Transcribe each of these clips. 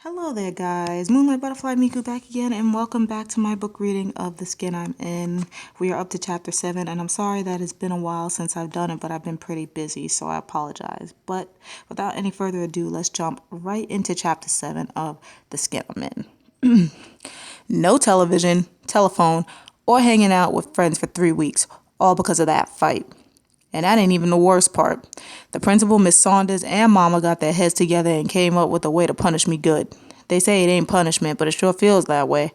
Hello there, guys. Moonlight Butterfly Miku back again, and welcome back to my book reading of The Skin I'm In. We are up to chapter 7, and I'm sorry that it's been a while since I've done it, but I've been pretty busy, so I apologize. But without any further ado, let's jump right into chapter 7 of The Skin I'm In. No television, telephone, or hanging out with friends for 3 weeks, all because of that fight. And that ain't even the worst part. The principal, Miss Saunders, and Mama got their heads together and came up with a way to punish me good. They say it ain't punishment, but it sure feels that way.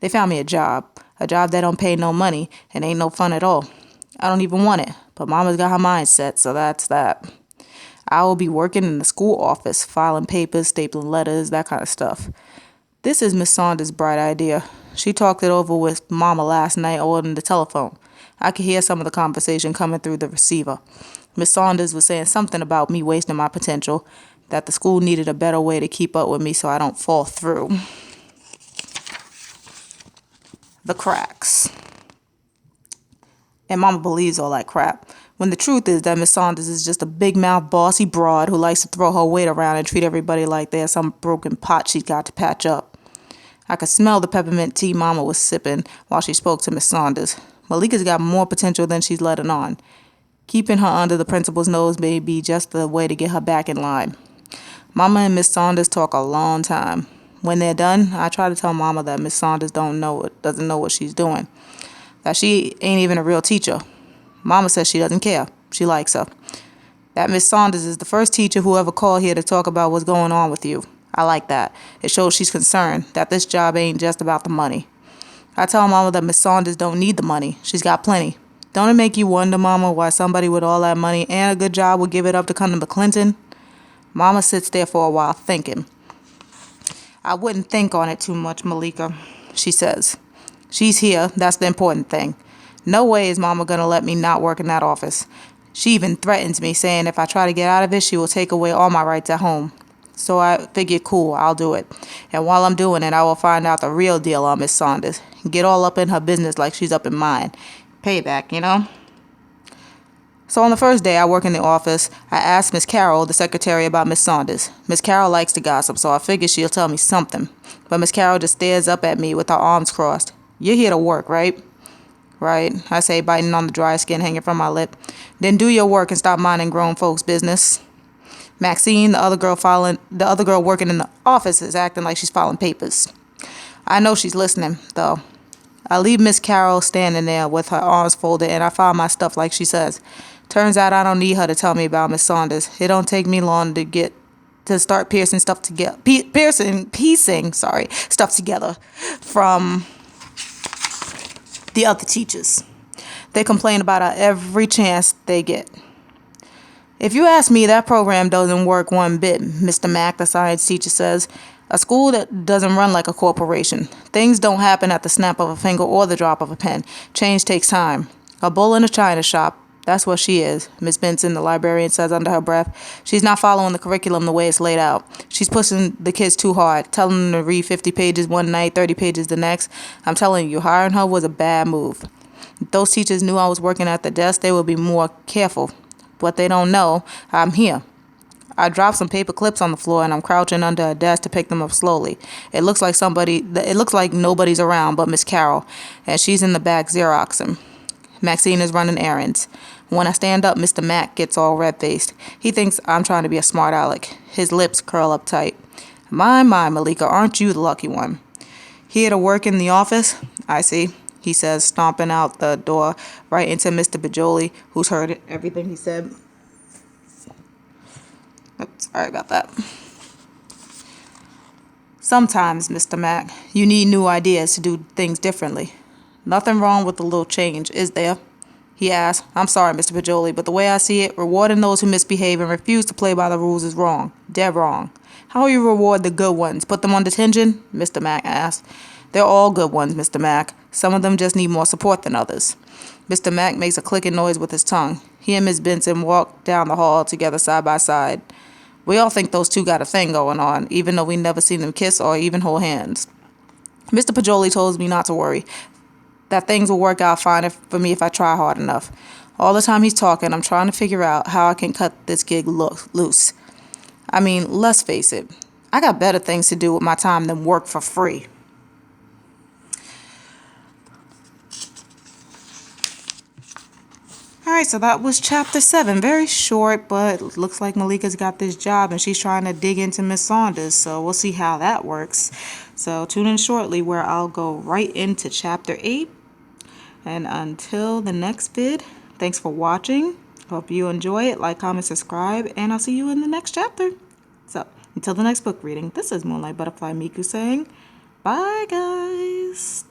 They found me a job that don't pay no money and ain't no fun at all. I don't even want it, but Mama's got her mind set, so that's that. I will be working in the school office, filing papers, stapling letters, that kind of stuff. This is Miss Saunders' bright idea. She talked it over with Mama last night on the telephone. I could hear some of the conversation coming through the receiver. Miss Saunders was saying something about me wasting my potential, that the school needed a better way to keep up with me so I don't fall through the cracks. And Mama believes all that crap, when the truth is that Miss Saunders is just a big-mouthed, bossy broad who likes to throw her weight around and treat everybody like they're some broken pot she's got to patch up. I could smell the peppermint tea Mama was sipping while she spoke to Miss Saunders. Malika's got more potential than she's letting on. Keeping her under the principal's nose may be just the way to get her back in line. Mama and Miss Saunders talk a long time. When they're done, I try to tell Mama that Miss Saunders doesn't know what she's doing, that she ain't even a real teacher. Mama says she doesn't care. She likes her. That Miss Saunders is the first teacher who ever called here to talk about what's going on with you. I like that. It shows she's concerned, that this job ain't just about the money. I tell Mama that Miss Saunders don't need the money. She's got plenty. Don't it make you wonder, Mama, why somebody with all that money and a good job would give it up to come to McClinton? Mama sits there for a while thinking. I wouldn't think on it too much, Malika, she says. She's here. That's the important thing. No way is Mama going to let me not work in that office. She even threatens me, saying if I try to get out of it, she will take away all my rights at home. So I figured, cool, I'll do it. And while I'm doing it, I will find out the real deal on Miss Saunders. Get all up in her business like she's up in mine. Payback, you know? So on the first day I work in the office, I asked Miss Carroll, the secretary, about Miss Saunders. Miss Carroll likes to gossip, so I figured she'll tell me something. But Miss Carroll just stares up at me with her arms crossed. You're here to work, right? Right, I say, biting on the dry skin hanging from my lip. Then do your work and stop minding grown folks' business. Maxine, the other girl working in the office, is acting like she's filing papers. I know she's listening, though. I leave Miss Carroll standing there with her arms folded, and I file my stuff like she says. Turns out I don't need her to tell me about Miss Saunders. It don't take me long to start piecing stuff together from the other teachers. They complain about her every chance they get. If you ask me, that program doesn't work one bit, Mr. Mack, the science teacher says. A school that doesn't run like a corporation. Things don't happen at the snap of a finger or the drop of a pen. Change takes time. A bull in a china shop. That's what she is, Miss Benson, the librarian, says under her breath. She's not following the curriculum the way it's laid out. She's pushing the kids too hard, telling them to read 50 pages one night, 30 pages the next. I'm telling you, hiring her was a bad move. If those teachers knew I was working at the desk, they would be more careful. But they don't know I'm here. I drop some paper clips on the floor and I'm crouching under a desk to pick them up slowly. It looks like nobody's around but Miss Carroll, and she's in the back Xeroxing. Maxine is running errands. When I stand up, Mr. Mack gets all red-faced. He thinks I'm trying to be a smart aleck. His lips curl up tight. My, Malika, aren't you the lucky one? Here to work in the office? I see, he says, stomping out the door right into Mr. Bajoli, who's heard everything he said. Oops, sorry about that. Sometimes, Mr. Mack, you need new ideas to do things differently. Nothing wrong with a little change, is there? He asked. I'm sorry, Mr. Pajoli, but the way I see it, rewarding those who misbehave and refuse to play by the rules is wrong. Dead wrong. How will you reward the good ones? Put them on detention? Mr. Mack asked. They're all good ones, Mr. Mack. Some of them just need more support than others. Mr. Mack makes a clicking noise with his tongue. He and Miss Benson walk down the hall together side by side. We all think those two got a thing going on, even though we never seen them kiss or even hold hands. Mr. Pajoli told me not to worry, that things will work out fine for me if I try hard enough. All the time he's talking, I'm trying to figure out how I can cut this gig loose. I mean, let's face it. I got better things to do with my time than work for free. Alright, so that was chapter 7. Very short, but looks like Malika's got this job and she's trying to dig into Miss Saunders, so we'll see how that works. So tune in shortly where I'll go right into chapter 8. And until the next vid, thanks for watching. Hope you enjoy it. Like, comment, subscribe, and I'll see you in the next chapter. So, until the next book reading, this is Moonlight Butterfly Miku saying, bye guys!